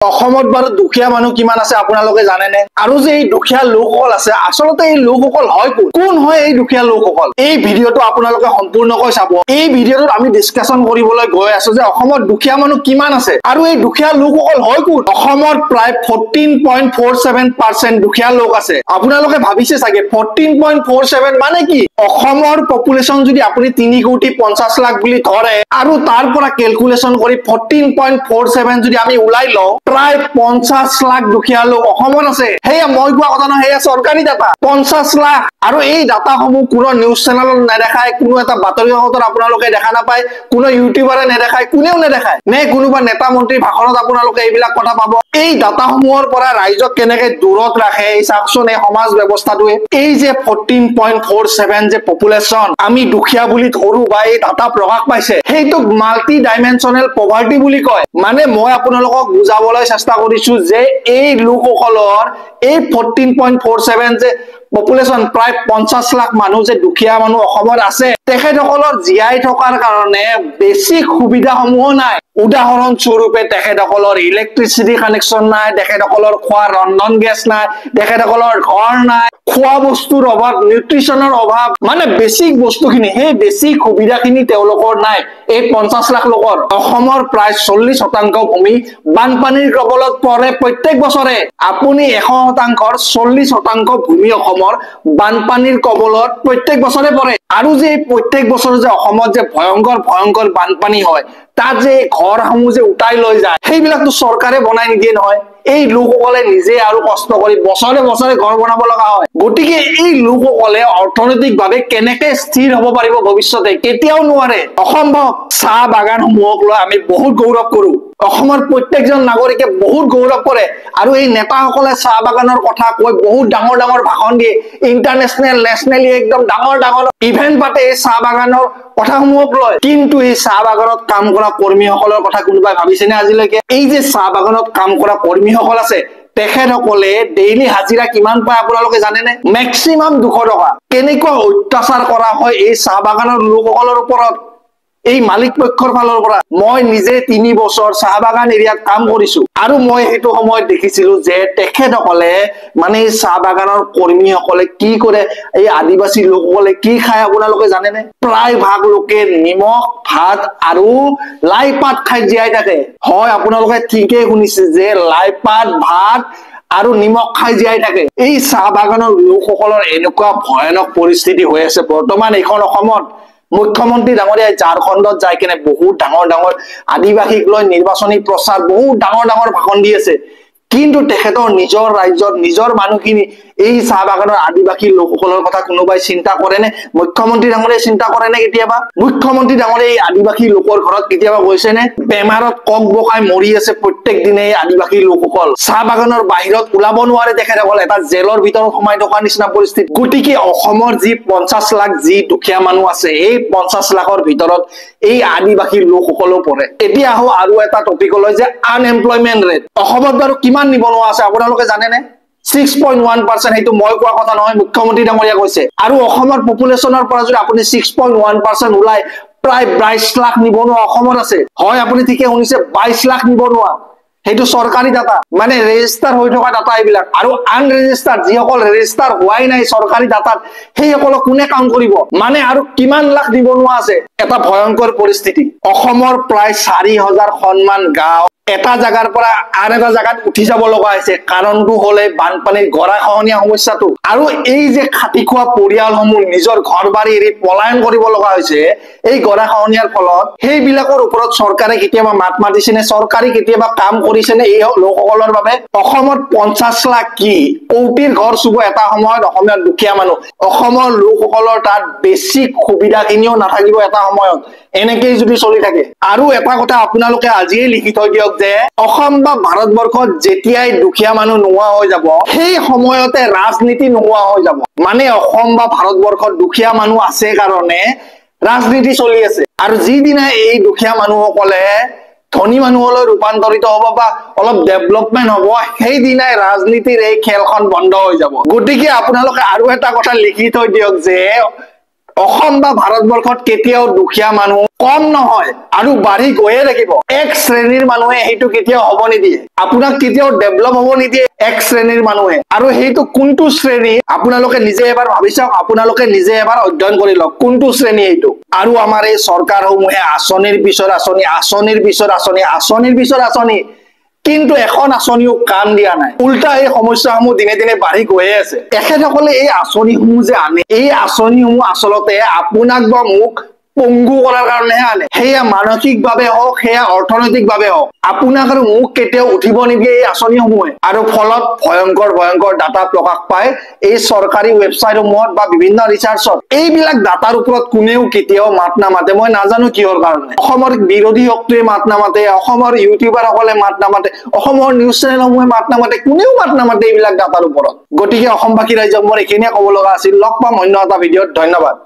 অসমত বাৰু দুখীয়া মানুহ কিমান আছে আপোনালোকে জানেনে? আৰু যে এই দুখীয়া লোকসকল আছে, আচলতে এই লোকসকল হয় কোন হয় এই দুখীয়া লোকসকল? এই ভিডিঅ'টো আপোনালোকে সম্পূৰ্ণকৈ চাব। এই ভিডিঅ'টোত আমি ডিসকাশন কৰিবলৈ গৈ আছো যে অসমত দুখীয়া মানুহ কিমান আছে আৰু এই দুখীয়া লোকসকল হয় কোন? অসমত প্ৰায় 14.47% দুখীয়া লোক আছে। আপোনালোকে ভাবিছে চাগে 14.47 মানে কি? অসমৰ পপুলেশ্যন যদি আপুনি 3,50,00,000 বুলি ধৰে আৰু তাৰ পৰা ক্যালকুলেশন কৰি 14.47 যদি আমি উলাই লওঁ, প্ৰায় 50 লাখ দুখীয়া লোক অসমত আছে। হেয়া মই কোৱা কথা নহয়, হেয়া চৰকাৰী ডাটা। 50 লাখ। আৰু এই ডাটাসমূহ কোনো নিউজ চেনেলত নেদেখায়, কোনো এটা বাতৰি কাকতত আপোনালোকে দেখা নাপায়, কোনো ইউটিউবাৰে নেদেখায়, কোনেও নেদেখায়। নে কোনোবা নেতা মন্ত্ৰীৰ ভাষণত আপোনালোকে এইবিলাক কথা পাব। এই ডাটাসমূহৰ পৰা ৰাইজক কেনেকে দূৰত ৰাখে এই চাওকচোন এই সমাজ ব্যৱস্থাটোৱে। এই যে 14.47 যে পপুলেশ্যন আমি দুখীয়া বুলি ধৰো বা এই ডাটা প্ৰকাশ পাইছে, সেইটোক মাল্টি ডাইমেনশনেল পভাৰ্টি বুলি কয়। মানে মই আপোনালোকক বুজাবলৈ চেষ্টা কৰিছো যে এই লোকসকলৰ এই 14.47 যে পপুলেশ্যন প্ৰায় 50 লাখ মানুহ যে দুখীয়া মানুহ অসমত আছে, তেখেতসকলৰ জীয়াই থকাৰ কাৰণে বেছিক সুবিধাসমূহ নাই। উদাহৰণ স্বৰূপে তেখেতসকলৰ ইলেক্ট্ৰিচিটি কানেকশ্যন নাই, তেখেতসকলৰ খোৱা ৰন্ধন গেছ নাই, তেখেতসকলৰ ঘৰ নাই, খোৱা বস্তুৰ অভাৱ, নিউট্ৰিচনৰ অভাৱ, মানে বেছিক বস্তুখিনি, সেই বেছিক সুবিধাখিনি তেওঁলোকৰ নাই। এই 50 লাখ লোকৰ অসমৰ প্ৰায় 40% ভূমি বানপানীৰ কবলত পৰে প্ৰত্যেক বছৰে। আপুনি 100%ৰ 40% ভূমি অসমৰ বানপানীৰ কবলত প্ৰত্যেক বছৰে পৰে। আৰু যে প্ৰত্যেক বছৰে যে অসমত যে ভয়ংকৰ বানপানী হয়, তাত যে ঘৰসমূহ যে উটাই লৈ যায়, সেইবিলাকতো চৰকাৰে বনাই নিদিয়ে নহয়। এই লোকসকলে নিজে আৰু কষ্ট কৰি বছৰে বছৰে ঘৰ বনাব লগা হয়। গতিকে এই লোকসকলে অৰ্থনৈতিকভাৱে কেনেকে স্থিৰ হ'ব পাৰিব ভৱিষ্যতে? কেতিয়াও নোৱাৰে, অসম্ভৱ। চাহ বাগানসমূহক লৈ আমি বহুত গৌৰৱ কৰো, অসমৰ প্ৰত্যেকজন নাগৰিকে বহুত গৌৰৱ কৰে। আৰু এই নেতাসকলে চাহ বাগানৰ কথা কৈ বহুত ডাঙৰ ডাঙৰ ভাষণ দিয়ে, ইন্টাৰনেশ্যনেল নেশ্যনেলি একদম ডাঙৰ ডাঙৰ ইভেন্ট পাতে এই চাহ বাগানৰ কথাসমূহক লৈ। কিন্তু এই চাহ বাগানত কাম কৰা কৰ্মীসকলৰ কথা কোনোবাই ভাবিছেনে আজিলৈকে? এই যে চাহ বাগানত কাম কৰা কৰ্মীসকল আছে, তেখেতসকলে ডেইলি হাজিৰা কিমান পায় আপোনালোকে জানেনে? মেক্সিমাম 200 টকা। কেনেকুৱা অত্যাচাৰ কৰা হয় এই চাহ বাগানৰ লোকসকলৰ ওপৰত এই মালিক পক্ষৰ ফালৰ পৰা। মই নিজে 3 বছৰ চাহ বাগান এৰিয়াত কাম কৰিছো আৰু মই সেইটো সময়ত দেখিছিলো যে তেখেতসকলে মানে এই চাহ বাগানৰ কৰ্মীসকলে কি কৰে, এই আদিবাসী লোকসকলে কি খায় আপোনালোকে জানেনে? প্ৰায় ভাগ লোকে নিমখ ভাত আৰু লাই পাত খাই জীয়াই থাকে। হয়, আপোনালোকে ঠিকেই শুনিছে যে লাই পাত ভাত আৰু নিমখ খাই জীয়াই থাকে। এই চাহ বাগানৰ লোকসকলৰ এনেকুৱা ভয়ানক পৰিস্থিতি হৈ আছে বৰ্তমান এইখন অসমত। মুখ্যমন্ত্ৰী ডাঙৰীয়াই ঝাৰখণ্ডত যাই কেনে বহুত ডাঙৰ ডাঙৰ আদিবাসীক লৈ নিৰ্বাচনী প্ৰচাৰ বহুত ডাঙৰ ডাঙৰ ভাষণ দি আছে। কিন্তু তেখেতৰ নিজৰ ৰাজ্যত নিজৰ মানুহখিনি এই চাহ বাগানৰ আদিবাসী লোকসকলৰ কথা কোনোবাই চিন্তা কৰেনে? মুখ্যমন্ত্ৰী ডাঙৰীয়াই চিন্তা কৰেনে কেতিয়াবা? মুখ্যমন্ত্ৰী ডাঙৰীয়াই এই আদিবাসী লোকৰ ঘৰত কেতিয়াবা গৈছেনে? বেমাৰত কক বকাই মৰি আছে প্ৰত্যেক দিনে এই আদিবাসী লোকসকল। চাহ বাগানৰ বাহিৰত ওলাব নোৱাৰে তেখেতসকল, এটা জেলৰ ভিতৰত সোমাই থকাৰ নিচিনা পৰিস্থিতি। গতিকে অসমৰ যি 50 লাখ যি দুখীয়া মানুহ আছে, এই 50 লাখৰ ভিতৰত এই আদিবাসী লোকসকলো পৰে। এতিয়া আহো আৰু এটা টপিকলৈ যে আনএমপ্লয়মেন্ট ৰেট। অসমত বাৰু কিমান নিবনুৱা আছে আপোনালোকে জানেনে? 6.1%। সেইটো মই কোৱা কথা নহয়, মুখ্যমন্ত্ৰী ডাঙৰীয়া কৈছে। আৰু অসমৰ পপুলেশ্যনৰ পৰা যদি আপুনি 6.1% ওলাই প্ৰায় 22 লাখ নিবনুৱা অসমত আছে। হয়, আপুনি ঠিকে শুনিছে, 22 লাখ নিবনুৱা। সেইটো চৰকাৰী ডাটা, মানে ৰেজিষ্টাৰ হৈ থকা ডাটা এইবিলাক। আৰু আনৰেজিষ্টাৰ যিসকল ৰেজিষ্টাৰ হোৱাই নাই চৰকাৰী ডাটাত, সেইসকলক কোনে কাউণ্ট কৰিব? মানে আৰু কিমান লাখ নিবনুৱা আছে? এটা ভয়ংকৰ পৰিস্থিতি। অসমৰ প্ৰায় 4,000 গাঁও এটা জাগাৰ পৰা আন এটা জাগাত উঠি যাব লগা হৈছে। কাৰণটো হলে বানপানীৰ গৰাখহনীয়া সমস্যাটো। আৰু এই যে খাটি খোৱা পৰিয়ালসমূহ নিজৰ ঘৰ বাৰী এৰি পলায়ন কৰিব লগা হৈছে এই গৰাখহনীয়াৰ ফলত, সেইবিলাকৰ ওপৰত চৰকাৰে কেতিয়াবা মাত মাতিছেনে? চৰকাৰে কেতিয়াবা কাম কৰিছেনে এই লোকসকলৰ বাবে? অসমত 50 লাখ কি কৌটিৰ ঘৰ চুব এটা সময়ত অসমীয়া দুখীয়া মানুহ। অসমৰ লোকসকলৰ তাত বেছিক সুবিধাখিনিও নাথাকিব এটা সময়ত, এনেকেই যদি চলি থাকে। আৰু এটা কথা আপোনালোকে আজিয়ে লিখি থৈ দিয়ক যে অসম বা ভাৰতবৰ্ষত যেতিয়াই দুখীয়া মানুহ নোহোৱা হৈ যাব, সেই সময়তে ৰাজনীতি নোহোৱা হৈ যাব। মানে অসম বা ভাৰতবৰ্ষত দুখীয়া মানুহ আছে কাৰণে ৰাজনীতি চলি আছে। আৰু যিদিনা এই দুখীয়া মানুহসকলে ধনী মানুহলৈ ৰূপান্তৰিত হ'ব বা অলপ ডেভেলপমেন্ট হ'ব, সেইদিনাই ৰাজনীতিৰ এই খেলখন বন্ধ হৈ যাব। গতিকে আপোনালোকে আৰু এটা কথা লিখি থৈ দিয়ক যে অসম বা ভাৰতবৰ্ষত কেতিয়াও দুখীয়া মানুহ কম নহয় আৰু বাঢ়ি গৈয়ে থাকিব এক শ্ৰেণীৰ মানুহে সেইটো কেতিয়াও হ'ব নিদিয়ে আপোনাক কেতিয়াও ডেভেলপ হ'ব নিদিয়ে এক শ্ৰেণীৰ মানুহে আৰু সেইটো কোনটো শ্ৰেণী আপোনালোকে নিজে এবাৰ ভাবি চাওক আপোনালোকে নিজে এবাৰ অধ্যয়ন কৰি লওক কোনটো শ্ৰেণী এইটো আৰু আমাৰ এই চৰকাৰসমূহে আঁচনিৰ পিছত আঁচনি আঁচনিৰ পিছত আঁচনি আঁচনিৰ পিছত আঁচনি কিন্তু এখন আঁচনিও কাম দিয়া নাই উল্টা এই সমস্যাসমূহ দিনে দিনে বাঢ়ি গৈয়ে আছে এখেতসকলে এই আঁচনিসমূহ যে আনে এই আঁচনিসমূহ আচলতে আপোনাক বা মোক পংগু কৰাৰ কাৰণেহে আনে সেয়া মানসিকভাৱে হওক সেয়া অৰ্থনৈতিকভাৱে হওক আপোনাক আৰু মোক কেতিয়াও উঠিব নিদিয়ে এই আঁচনিসমূহে আৰু ফলত ভয়ংকৰ ভয়ংকৰ ডাটা প্ৰকাশ পায় এই চৰকাৰী ৱেবছাইটসমূহত বা বিভিন্ন ৰিচাৰ্চত এইবিলাক ডাটাৰ ওপৰত কোনেও কেতিয়াও মাত নামাতে মই নাজানো কিহৰ কাৰণে অসমৰ বিৰোধী শক্তিয়ে মাত নামাতে অসমৰ ইউটিউবাৰসকলে মাত নামাতে অসমৰ নিউজ চেনেলসমূহে মাত নামাতে কোনেও মাত নামাতে এইবিলাক ডাটাৰ ওপৰত গতিকে অসমবাসী ৰাইজক মোৰ এইখিনিয়ে ক'ব লগা আছিল লগ পাম অন্য এটা ভিডিঅ'ত ধন্যবাদ